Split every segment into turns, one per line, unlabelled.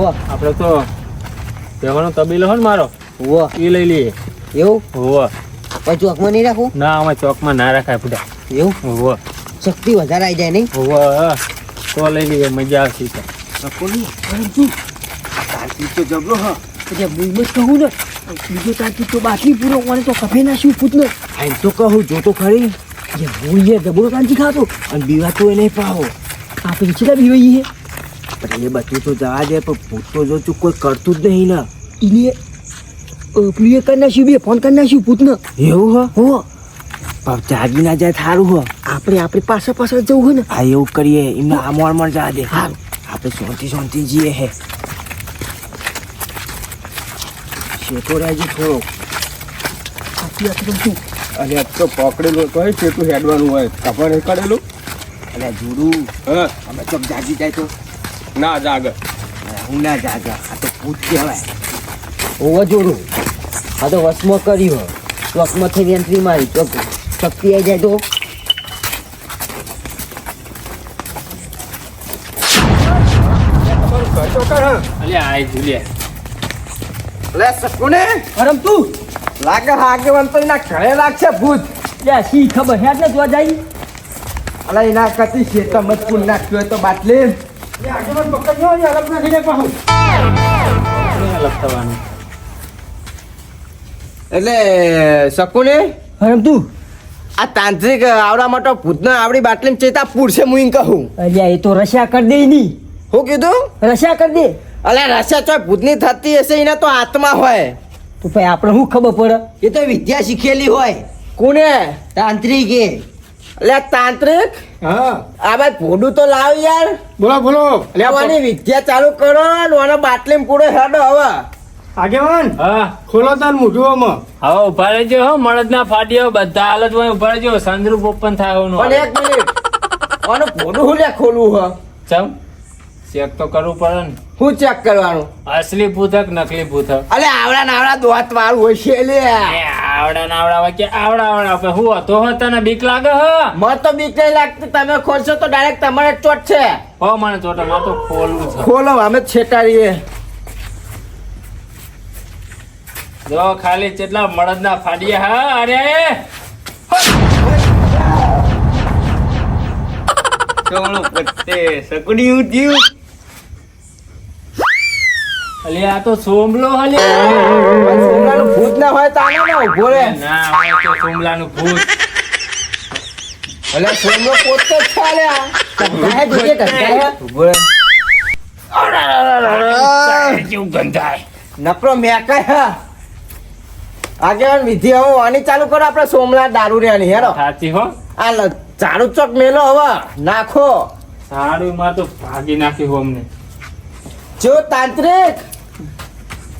આપણે તો તહેવારનો તબેલો હોય ને મારો એ લઈ લઈએ.
એવું
હોવ.
આપણે ચોકમાં નહીં રાખવું?
ના અમે ચોકમાં ના રાખાય ફૂટા.
એવું
હોવ.
શક્તિ વધારે આવી જાય નહીં?
હોવ તો લઈ લઈએ, મજા આવશે.
તારકી તો જબરો હા એટલે હું કહું ને બીજો તારકી તો બાકી પૂરો મને તો કફે નાખ્યું પૂતનો. એમ તો કહું જો તો ખરી જે હું એ ડબરો કાંજી ખાતો અને બીવા તો એને પાવો આપણે છેલ્લા બીવાઈએ પણ એ બધું તો જવા દે પણ ભૂત તો જો તું કોઈ કરતું જ નહીં ને એને પેલું એ કરી નાખ્યું બે ફોન કરી નાખ્યું ભૂતને. એવું હો પણ જાગી ના જાય થારું હો આપણે પાછળ જવું હોય ને. હા એવું કરીએ એમને આમોર જવા દે. સારું આપણે શાંતિ જઈએ હે શેકો રાજી થોડો
અને તો પકડેલું તો ચેતું હેડવાનું હોય ખબર નહીં કરેલું.
એટલે જુડું
હા
અમે ચોક જાગી જાય તો
ના જાગ
હું ના જાગ આ તો ભૂત કહેવાય. હોવો જોડું આ તો વસમાં કર્યું ચોકમાં થઈ એન્ટ્રી મારી ચોક શક્તિ આવી જાય તો
અલ્યા આય જુલિયા.
લે સકુને
અરમ તું
લાગે આગેવાન તો એના ઘરે લાગશે ભૂત.
લે સી ખબર હે એટલે જોવા જાય
અલા એના કતી શેતા મત પૂન નાખ્યો હોય તો બાટલી આગેવાન પકડ્યો હોય અલગ નાખી દે પાહુ.
અલગ થવાનું.
એટલે સકુને
અરમ તું
આ તાંત્રિક આવડા મોટો ભૂતનો આવડી બાટલીમાં ચેતા પૂરશે હું કહું.
અલ્યા એ તો રસ્યા કરી દે ની.
હું કીધું?
રસ્યા કરી દે
અલે રસ્યા ચોય ભૂતની થતી હશે એના તો આત્મા હોય.
તો ભાઈ આપણે શું ખબર પડે?
એ તો વિદ્યા શીખેલી હોય.
કોને? તાંત્રિકે.
એટલે તાંત્રિક
હા
આ બાદ ભોડું તો લાવ યાર.
બોલો
લેવાની વિદ્યા ચાલુ કરો ને આનો બાટલીમાં પૂરો હેડો હવે.
આગેવાન. હા ખોલો તાન મુઢુઓમાં. હવે ઉભા રહેજો હો, મળદના ફાટ્યો બધા હાલત હોય ઉભા રહેજો. સંદ્રુપ ઓપન થાય
પણ 1 મિનિટ આનું ભોડું હું લે ખોલવું હ?
ચમ ચેક તો કરવું પડે ને.
હું ચેક કરવાનું?
અસલી ભૂતક નકલી ભૂતક.
અલે આવડા નાવડા દોત વાળું હોય છે લે.
આવડા નાવડા હોય કે આવડા હું હતો તને બીક લાગે હ?
મને તો બીક નહીં લાગતી. તમે ખોલશો તો ડાયરેક્ટ તમારે જ ચોટ છે.
હો મને ચોટા માં તો ખોલવું છે.
ખોલો અમે છેટાડીએ.
જો ખાલી કેટલા મળદના ફાડ્યા હા. અરે
ચોળો પત્તે સકડી ઉઠ્યું.
અલે આ તો સોમલો હલે.
સોમલાનું ભૂત ના હોય તો આનો ના ઉભો રે.
ના હોય તો સોમલાનું ભૂત.
અલે સોમલો પોતે જ છે લે.
હે જોજે ટક્કર
ઉભો રે.
કેવું ગંધાય.
નકરો મેકાય હા. આગેવાન વિધિ હવે વાની ચાલુ કરો આપણે સોમલા દારૂ રેની હેરો.
સાચી હો.
આ ચારું ચોક મેલો હવે નાખો.
સારું માં તો ભાગી નાખ્યું અમને.
જો તાંત્રિક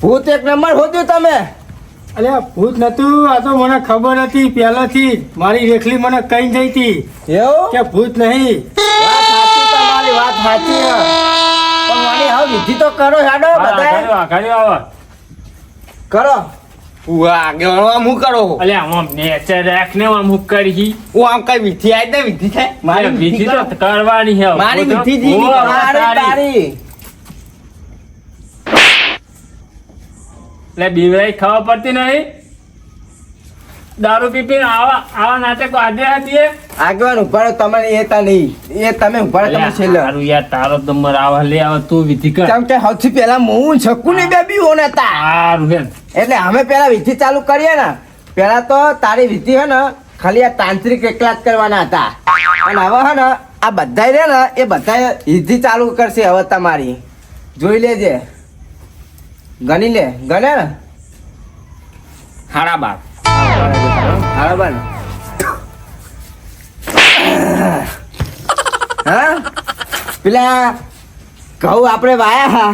ભૂત 1 નંબર હોદ્યું તમે.
અલ્યા ભૂત નતું, આ તો મને ખબર હતી પહેલાથી. મારી રેખલી મને કઈ જઈ હતી
એવું
કે ભૂત નહીં.
વાત સાચી તમારી વાત સાચી હે. પણ વાની હવે વિધિ તો કરો હેડો બધાય કરો. આગેવાન હું કરો.
અલે આમ નેચર રાખ ને આમ કરી.
હું આમ કઈ વિધિ આઈ દે વિધિ થાય.
મારી વિધિ તો કરવાની છે.
મારી વિધિ જી તારી.
એટલે બીવરાઈ ખબર પડતી નહીં. દારૂ પીપીને આવા નાટકો આજે હતી.
આગેવાન ઉભાડો તમારે એ તા નહીં એ તમે ઉભાડો તમે છેલ્લે.
તારું યાર તારો નંબર આવે લે આવે તું વિધિ કર.
કેમ કે સૌથી પહેલા હું શકું ને બે બીઓ ને તા.
સારું હે.
એટલે અમે પેલા વિધિ ચાલુ કરીએ ને પેલા તો તારી વિધિ હે ને ખાલી આ તાંત્રિક એકલા જ કરવાના હતા. અને હવે હે ને આ બધા રે ને એ બધા વિધિ ચાલુ કરશે હવે તમારી. જોઈ લેજે ગણી લે. ગણે ને
12:30.
બરાબર હા. પેલા ઘઉં આપણે વાયા હા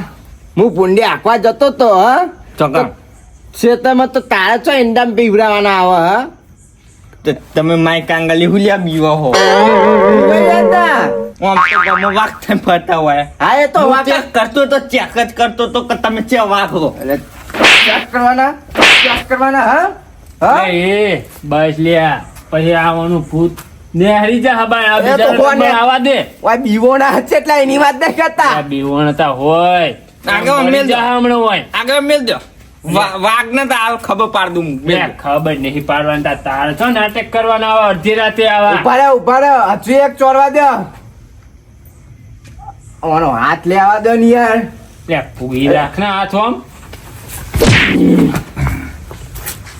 હું ભૂંડી આંકવા જતો તો હા
ચોકા
ખેતરમાં તો તારે છો ઈંડામ પીવડાવવાના આવે હા.
તમે માય કાંગલી હુલિયા બીવા હો. ફરતા હોય
હા એ તો વાત
કરતો તો ચેક જ કરતો તો કે તમે ચે વાઘો.
એટલે ચેક કરવાના હા હા
એ બસ લ્યા પછી આવવાનું ભૂત નેહરી જા હબાય
એ તો કોને?
આવા દે.
ઓય બીવો ના હશે એટલે એની વાત નહીં કરતા.
આ બીવણતા હોય
આગળ
મરી
મેલ દો.
જા હમણાં હોય.
આગળ મેલ દો. વાઘ ને તો હાલ ખબર પાડ દઉં મેલ
લે,
દો.
ખબર નહીં પાડવાની તાર છો નાટક કરવાના આવા અડધી રાતે આવા
ઉભા રહો હજુ એક ચોરવા દો ઓનો હાથ લેવા દો ને યાર
લે પૂરી રાખ ને હાથ આમ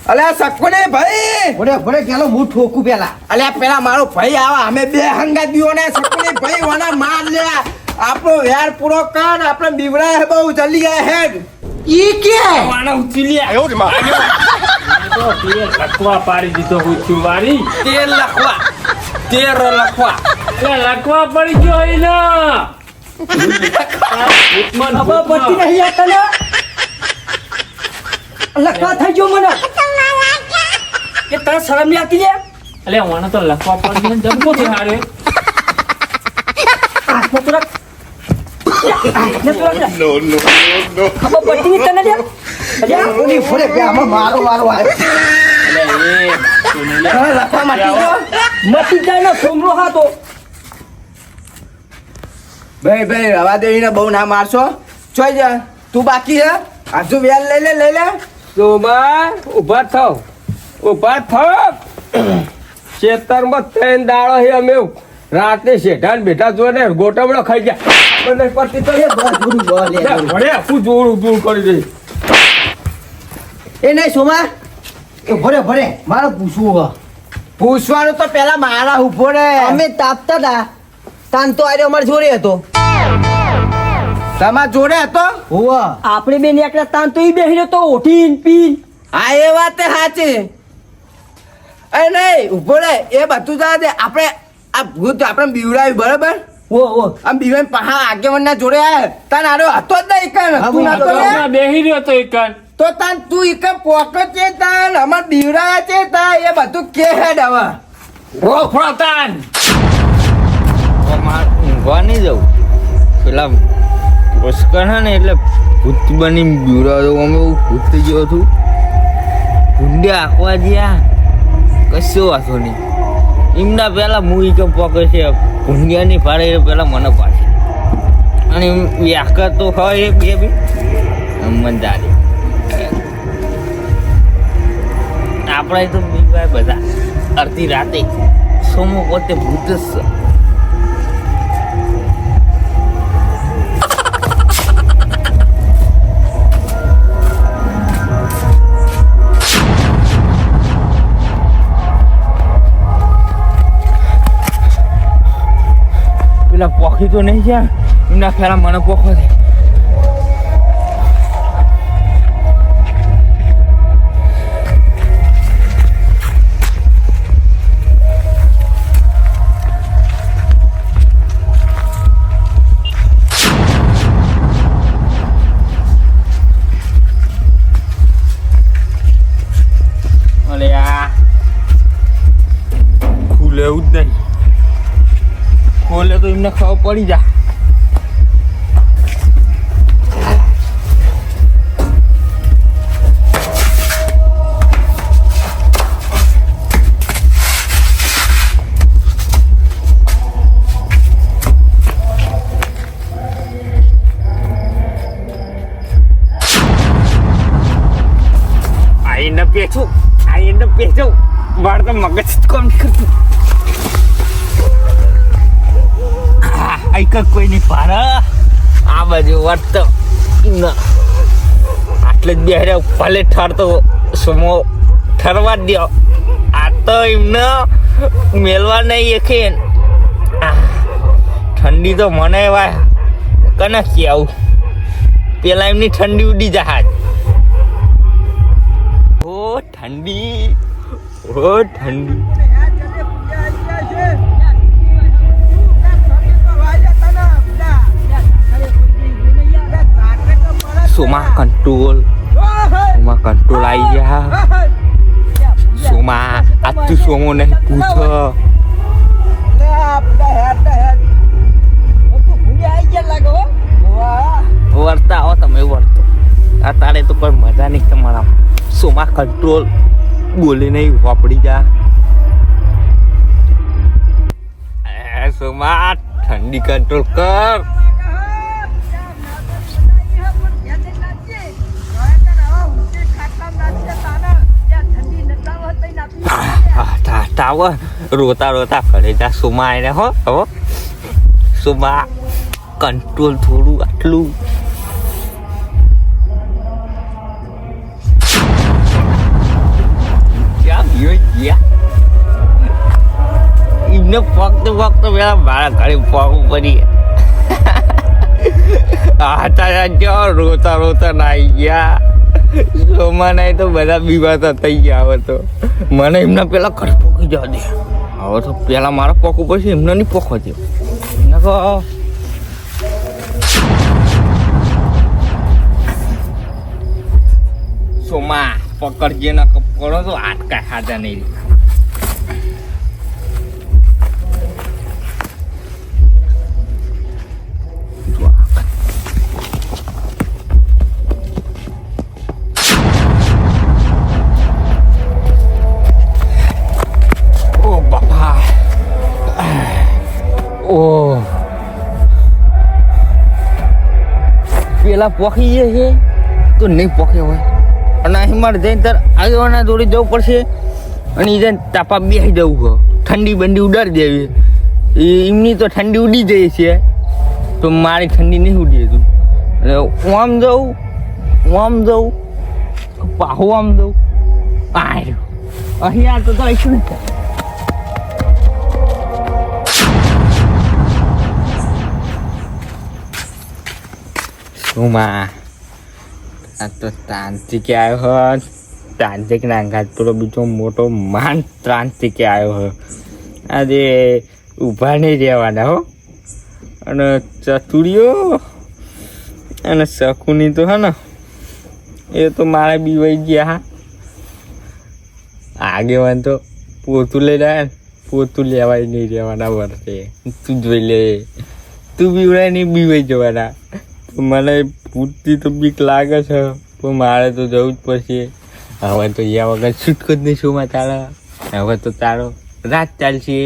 અલ્યા સકુને ભાઈ
ભોરે ભોરે ચાલો હું ઠોકું પેલા.
અલ્યા પેલા મારો ભાઈ આવા અમે બે હંગા દીઓ ને સકુને ભાઈ ઓના માર લે આપણો વેર પૂરો કર આપણે બીવડા હે બહુ જલ્દી આ હેડ
ઈ કે
વાણા ઉચલી આયો તો તે લખવા પાડી દીધો હું છું વારી
તેર લખવા
લે લખવા પડી ગયો એને ઉત્મન
હવે પટ્ટી નહીં આ તને લખવા થઈ ગયો મને કે તને શરમ નહીં આવતી લે
અલે વાણા તો લખવા પડી ને જમકો છે હારે
હાથમાં તો રાખ. હાથમાં તો રાખ. ખબર પટ્ટી નહીં તને લે અલ્યા ઓની ભોરે બે આમાં મારો આવ્યો
અલે એ
લખવા માટે
મટી જાય ને સોમરો હાથો
ભાઈ રવા દેવીને બહુ ના મારશો જોઈ જા તું બાકી હે હજુ વ્યાલ લઈ લે
સોમા ઉભા થાવ ખેતરમાં ત્રણ દાડો છે અમે રાતે શેઠા ને બેઠા જોઈને ગોટમડો ખાઈ ગયા મને પતિ તો
એ બસ જોડી બસ લે
ભલે શું જોડું દૂર કરી દે
એ નહીં સોમા એ ભરે મારે પૂછવું હે.
પૂછવાનું તો પેલા મારા ઉભો રે
અમે તાપતા હતા તાન તો આર્યો અમાર જોડે હતો
તમારા જોડે હતો
હોવા આપણે બે નીકળ્યા તાન તો ઈ બેહીને તો ઓઠીન પીન
હા એ વાત તે સાચી એ નહીં ઉભો રે એ બધું જવા દે આપણે આ ભૂત આપણે બીવડાવ્યું બરાબર
ઓ
આમ બીવાઈ પહા આગેવાનના જોડે આયા તાન આરો હતો જ નહીં કણ તું નતો લે
બેહી રહ્યો તો એકન
તો તાન તું એક પોકટ છે તાન અમાર બીવડાયા છે તાન એ બધું કે હેડ હવે
રોકડો તાન
ઊંઘવા નહીં જવું પેલા પુષ્કર હે ને એટલે ભૂત બની બીવડાવતો અમે હું ભૂત થઈ ગયો છું ભૂંડે આંકવા જ્યાં કશો વાંધો નહીં એમના પેલા મૂવી કેમ પકડે છે ભૂંડિયાની ભાડે પેલા મને પાછી અને વ્યાકર તો હોય બે બી મનદારી આપણે તો બીજા બધા અડધી રાતે સોમો પોતે ભૂત જ છે પેલા પોખી તો નહીં છે એમના ખેલા મને પોખો છે અરે આ ખુલે એવું જ નહીં ખોલે તો એમને ખબર પડી જા આઈને પેચું મારે તો મગજ જ કામ નહીં કરતું આઈક કોઈ નહીં પાર આ બાજુ વર્ત આટલે જ બે ભલે ઠરતો સમો ઠરવા જ દો આ તો એમને મેલવા નહીં એકે ઠંડી તો મને એવા કને કે આવું પેલા એમની ઠંડી ઉડી જહાજ ઓ ઠંડી સોમા કંટ્રોલ આવી ગયા સોમા આજ તું સોમો નહીં પૂછ વર્તા આવો તમે વર્તો આ તારે તો કોઈ મજા નહીં તમારા સોમા કંટ્રોલ બોલે નહીં વાપડી જા સોમા ઠંડી કંટ્રોલ કર ઘાટ આવે રોતા રોતા ઘરે જા સુમા આવીને હો હવે સુમા કંટ્રોલ થોડું આટલું ક્યાં ગયો ગયા એમને ફક્ત પેલા મારા ઘરે પગું પડી રોતા રોતા નાઈ ગયા સોમાં નાઈ તો બધા બીવાતા થઈ ગયા હવે તો મને એમના પેલા ઘરે પોકી જવા દે હવે તો પેલા મારા પોકું પછી એમને નહીં પોખો દે એમને કહો સોમા પકડજે ના પકડો તો આટકા ખાતા નહીં પેલા પોખી છે તો નહીં પોખે હોય અને અહીં મારે જઈને તાર આગળના જોડે જવું પડશે અને એ જઈને તાપા બેસી જવું હોય ઠંડી બંડી ઉડાડી દેવી એમની તો ઠંડી ઉડી જાય છે તો મારી ઠંડી નહીં ઉડી તું અને હું આમ જઉં પાહો આમ જઉં અહીંયા તો શું નથી Rumah atau tansik ya ho tansik nangkat tuh bicara moto man tansik ya ho ada ubah nih dia mana ho ana caturio ana sakuni tuh hana itu malah biwai dia आगे वन तो पोतुले डाल पोतुले आवाज नहीं दिया वाला बरते तू जोले तू भी उड़ा नहीं बीवे जवाना तो મને પૂરતી તો બીક લાગે છે પણ મારે તો જવું જ પડશે હવે તો યા વગર છૂટકો જ નહીં શું તારા હવે તો તારો રાત ચાલશે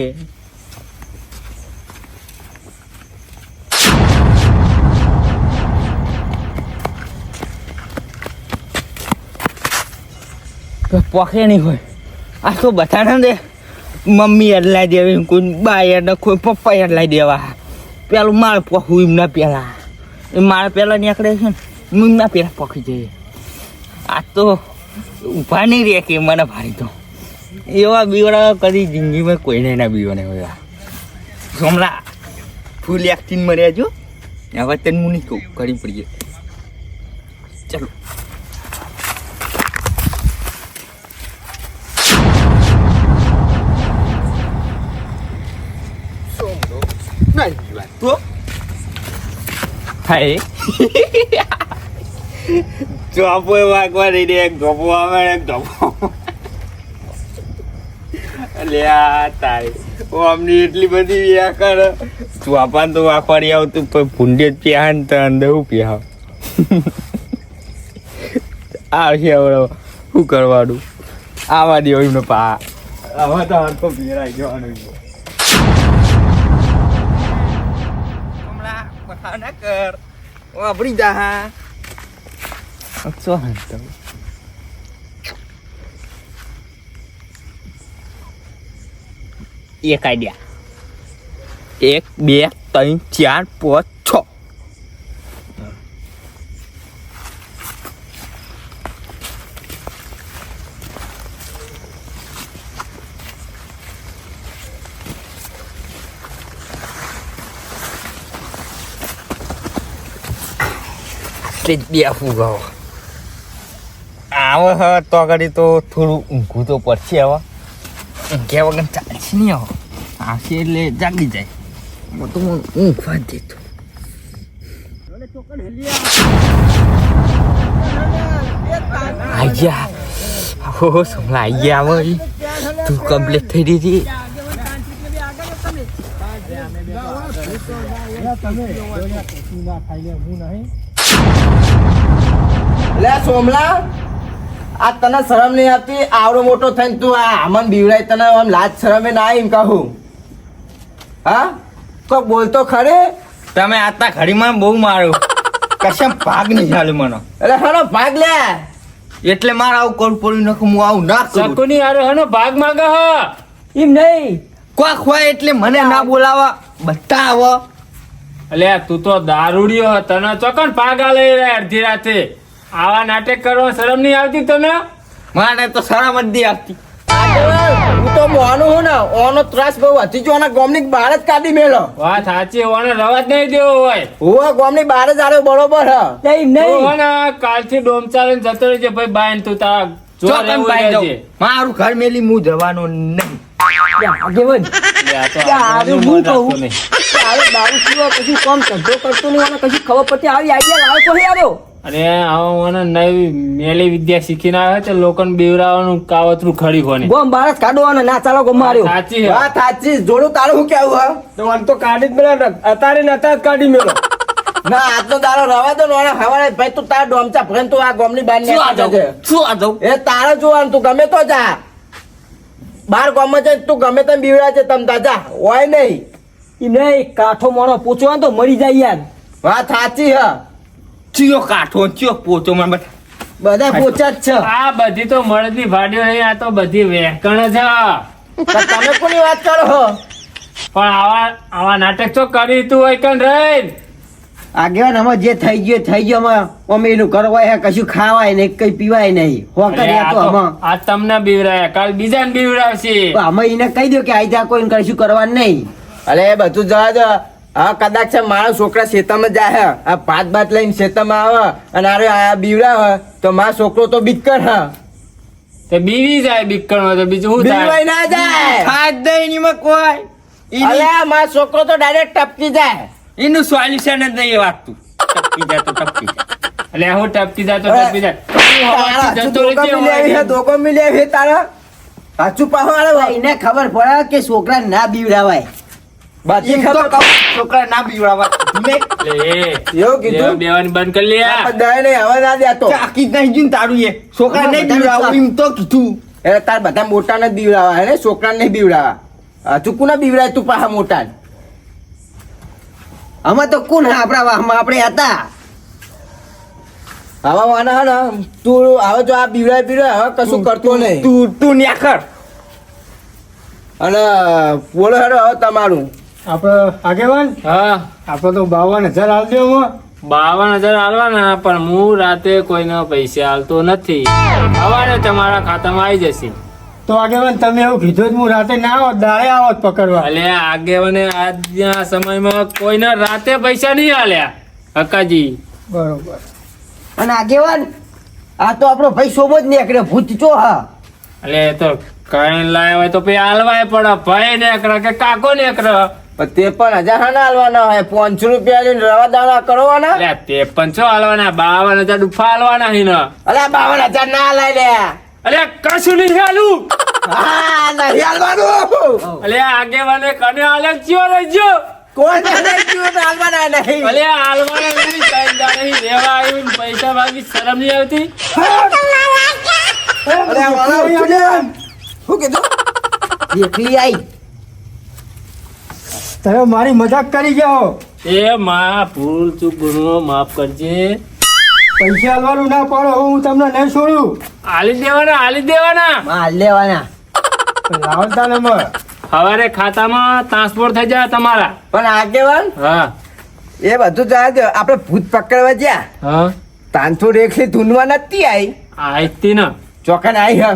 પોખે નહીં હોય આ તો બધાને દે મમ્મી અડલાઈ દેવી કોઈ બા અડ કોઈ પપ્પા અડલાઈ દેવા પેલું મારે પોખવું એમના પેલા એ મારે પહેલાં નીકળે છે ને એમના પહેલાં પોખી જઈએ આ તો ઊભા નહીં રહે કે મને ભારી તો એવા બીવડા કદી જિંદગીમાં કોઈને ના બીવાને હોય હમણાં ફૂલ એક્ટિંગ મર્યા જો હવે તને હું નહીં કહું કરી પડીએ ચલો તો Hai. Coba wakwa di dia gopo ama gopo. Lihat tai. Om ni એટલી બધી વ્યા કર. ચોપાન તો વાખવાડી આવતું પણ ભૂંડે પ્યાન તો અંદવ પ્યા. આ છે હવે શું કરવાનું? આવા દે એમને પા. હવે તો હરકો પીરાઈ જવાનું. ના કર વાપરી જા હા hantu એક idea 1 2 3 4 5 6 dia fugau awa to gadi to thuru ungku to પડશે હવે કે વગર ચાલશે નહીં હવે આશે એટલે જાગી જાય મોટું ઊંઘવા દે તો આયા હો સમલા આયા હવે તું કમ્પ્લીટ થઈ દીધી
લે સોમલા આ તને શરમ નહીં આવતી આવડો મોટો થઈને તું આ આમન બીવડાય તને આમ લાજ શરમે ના આવી એમ કહું હા કોઈ બોલતો ખરે
તમે આતા ઘડીમાં બહુ મારો કશમ ભાગ નહીં ચાલે મને
એટલે હનો ભાગ લે
એટલે મારે આવું કરવું પડ્યું નખું હું આવું ના કરું
સકોની આરે હનો ભાગ માંગે હ
એમ નહીં
કોક હોય એટલે મને ના બોલાવા બધા આવો.
અલ્યા તું તો દારૂડિયો હે. તને ચોકન પાગા લઈ રહ્યા અડધી રાતે આવા નાટક કરવા શરમ નહીં આવતી તને?
મને તો શરમ જ નહીં આવતી.
હું તો મોનું હું ને ઓનો ત્રાસ બહુ હતી જો ઓના ગોમની બહાર જ કાઢી મેલો.
વાત સાચી. ઓને રવા જ નહીં દેવો હોય.
હું ગોમની બહાર જ આવ્યો બરોબર હ.
એમ નહીં
ઓને કાલથી ડોમ ચાલીને જતો રહેજે ભાઈ. બાઈન તું તારા જો
ચોકન
રહેવું
પાઈ
રહેજે.
જાઉં. મારું ઘર મેલી હું જવાનો નહીં.
આગેવાન
લ્યા, તો
યા,
આગળનું
હું
મન
કહું.
રાખતો નહીં.
આવે દારૂ પીવા કશું કામ ધંધો કરતો નહીં અને કશું ખબર પડતી આવી આઈડિયા લાવ્યો તો આવ્યો
અરે આવો મને નવી મેલી વિદ્યા શીખીને આવ્યો તો લોકોને બીવરાવાનું કાવતરું ખડી કોની.
ગોમ બારસ કાઢો અને ના ચાલો ગો માર્યો
સાચી હે.
વાત સાચી જોડું તારું શું કેવું હ?
તો આમ તો કાઢી જ મેળા અત્યારે ને અત્યારે જ કાઢી મેળો.
ના આજનો દાડો રવા દો ને ઓના હવારે ભાઈ તું તારા ડોમચા ભરીને તું આ ગોમની બહાર
શું આ
નીકળી જજે.
જાઉં? શું આ જાઉં?
એ તારે જોવાનું તું ગમે તો જા બાર ગામમાં જઈને તું ગમે તેમ બીવડા છે તમ તાજા હોય નહીં.
એમ નહીં કાઠો મોણો પૂછવા તો મરી જાય યાર
વાત સાચી હ.
ચિયો કાઠો ચિયો પોચો મને બતા.
બધા પોચા જ છે.
આ બધી તો મળદની ભાડીઓ નહીં. આ તો બધી વેકણ છે.
તો તમે કોની વાત કરો હો?
પણ આવા નાટક તો કરી તું હોય કન રહી.
આગેવાન આમાં જે થઈ ગયો અમે એનું કરવાય હે કશું ખાવાય નહીં કઈ પીવાય નહીં હો કર્યા તો આમાં
આ તમને બીવરાયા કાલ બીજાને બીવરાવશે.
અમે એને કહી દો કે આઈ જા કોઈ કશું કરવાનું નહીં. અરે એ બધું જવા દો. હા કદાચ છે મારા છોકરા શેતામાં જાય આ ભાત લઈને શેતામાં આવે અને અરે આ બીવડા તો મારો છોકરો તો બીકર હ
તે બીવી જાય બીકણ હોય તો બીજું શું
બીવાય
થાય?
ના જાય.
ખાદ દઈ ની માં કોઈ
અરે મારો છોકરો તો ડાયરેક્ટ ટપકી જાય.
એનું સોલ્યુશન જ નહીં એ વાતતું. ટપકી જાય તો ટપકી જાય.
એટલે હું ટપકી જાય તો ટપકી જાય.
તારા
તું
હજુ
હવાથી જતો રહેજે
ધોકો મિલી આવી હે,
હવે.
ધોકો મિલી આવી હે તારા સાચું પાહો એને ખબર પડે કે છોકરા ના બીવડાવાય બાકી
એમ તો
ખબર
કહું, છોકરા ના બીવડાવવા. ધીમે
એટલે એ
એવું કીધું?
બેવાની બંધ કરી લે આ.
બધાય નહીં હવે ના દેતો
ચાકી જ નહીં જોઈને તારું એ. છોકરા નહીં બીવડાવવું એમ તો કીધું.
એટલે તાર બધા મોટા ને બીવડાવા હે છોકરા નહીં બીવડાવા હજુ કોના બીવડાય તું પાહા મોટા આમાં તો કોણ આપણા વાહમાં આપણે હતા હવે વાના હે ને તું હવે જો આ બીવડાય હવે કશું કરતો નહીં
તું ન્યા કર.
અને બોલો હેડો હવે તમારું
આપડે આગેવાન
હા
આપડે તો 52,000 આલ દો એમાં.
52,000 આલવાના પણ હું રાતે કોઈને પૈસા આલતો નથી. સવારે તમારા ખાતામાં આવી જશે.
તો આગેવાન તમે એવું કીધું જ હું રાતે ના આવત દાડે આવત પકડવા.
એટલે આગેવાને આજના સમયમાં કોઈને રાતે પૈસા નહીં આલ્યા હકાજી.
બરોબર.
અને આગેવાન આ તો આપણો ભાઈ શોભો જ નીકળે ભૂત ચો હા
એટલે એ તો કઈ લાવ્યા હોય તો પછી આલવાય પડે. ભાઈ નેકરા કે કાકો નેકરા.
પણ તે પણ 1000 ના આલવાના હોય 500 રૂપિયા લઈને રવા દાણા કરવાના
એટલે તે પણ છો આલવાના 52,000 ડુફા આલવાના હી ને.
અલા 52,000 ના લાય લે
અલે કશું નહીં આલું.
હા નહીં આલવાનું
અલે આગેવાને કને આલે ચિયો રહેજો.
કોઈ નહીં જીવન આલવાના નહીં
અલે આલવાના નહીં કઈ દા નહીં રેવા આવ્યું ને પૈસા માંગી શરમ નહીં આવતી.
અરે વાળા ઉઠી શું કીધું એકલી આઈ
તમે મારી મજાક કરી જાઓ.
એ માં ભૂલ ચૂક ગુનો માફ કરજે.
પૈસા આલવાનું ના પાડો હવે હું તમને નહીં છોડું.
આલી દેવાના આલી દેવાના.
માલ લેવાના
લાવતા ને મર.
સવારે ખાતામાં ટ્રાન્સફર થઈ જાય તમારા.
પણ આગેવાન
હા
એ બધું જાય દે આપણે ભૂત પકડવા જ્યાં
હા
તાનતો રેખલી ધૂનવા નથી આવી
આઈતી ને
ચોકન આવી હ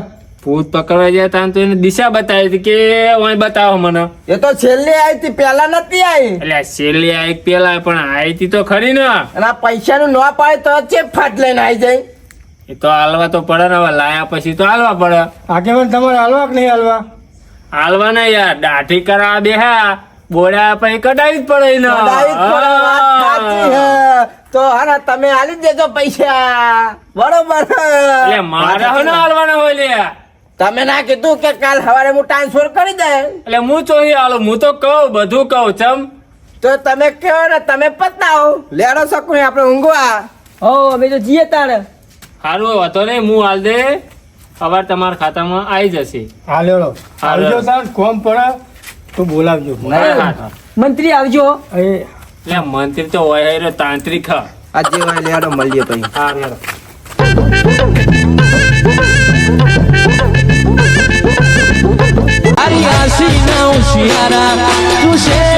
ભૂત પકડવા જાય ત્યાં તો એને દિશા બતાવી હતી કે ઓય બતાવો મને.
એ તો છેલ્લી આવી હતી પેલા નથી આવી
એટલે છેલ્લી આ એક પેલા પણ આઈતી તો ખરી ને.
અને આ પૈસાનું ન પાડે તો ચેપ ફાટ લઈને આવી જાય
એ તો હાલવા તો પડે ને. હવે લાયા પછી તો હાલવા પડે.
આગેવાન તમારે હાલવા કે નહીં હાલવા?
હાલવા ને યાર દાઢી કરાવવા બેહા બોડા પછી કઢાવી જ પડે ને.
કદાચ પણ વાત સાચી હે. તો હા તમે આલી જ દેજો પૈસા બરોબર
એટલે મારે હો ને હાલવાના હોય લે.
તમે ના કીધું કે કાલ સવારે હું ટ્રાન્સફર કરી દે
એટલે હું ચોહી હાલું. હું તો કહું બધું કહું ચમ.
તો તમે કહો ને તમે પતાવો લેડો શકું આપણે ઊંઘવા
હો અમે તો જીએ તારે
સારું હતો ને હું હાલ દે સવાર તમારા ખાતામાં આવી જશે.
હાલ હેડો. આવજો તાર કોમ પડે તો બોલાવજો.
હા.
મંત્રી આવજો
એ
એટલે મંત્રી તો હોય હેરો તાંત્રિક હ.
આજે હોય લેડો મળીએ પછી
હા હેરો.
હરિયા
શિયારા તું છે